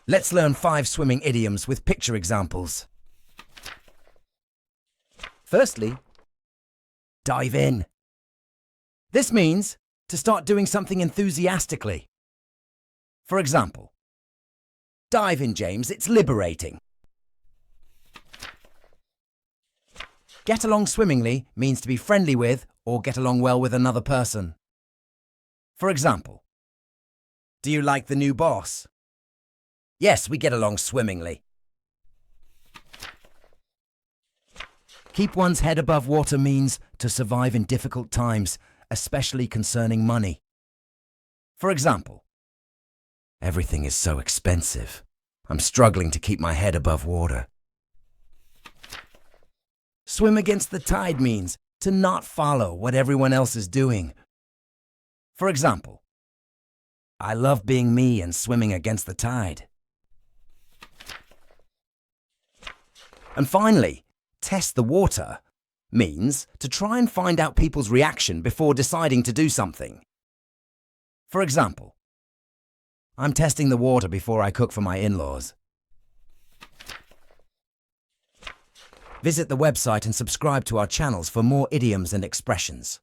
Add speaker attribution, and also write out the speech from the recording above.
Speaker 1: Let's learn 5 swimming idioms with picture examples. Firstly, dive in. This means to start doing something enthusiastically. For example, dive in, James, it's liberating. Get along swimmingly means to be friendly with or get along well with another person. For example, do you like the new boss? Yes, we get along swimmingly. Keep one's head above water means to survive in difficult times, especially concerning money. For example, everything is so expensive. I'm struggling to keep my head above water. Swim against the tide means to not follow what everyone else is doing. For example, I love being me and swimming against the tide. And finally, test the water means to try and find out people's reaction before deciding to do something. For example, I'm testing the water before I cook for my in-laws. Visit the website and subscribe to our channels for more idioms and expressions.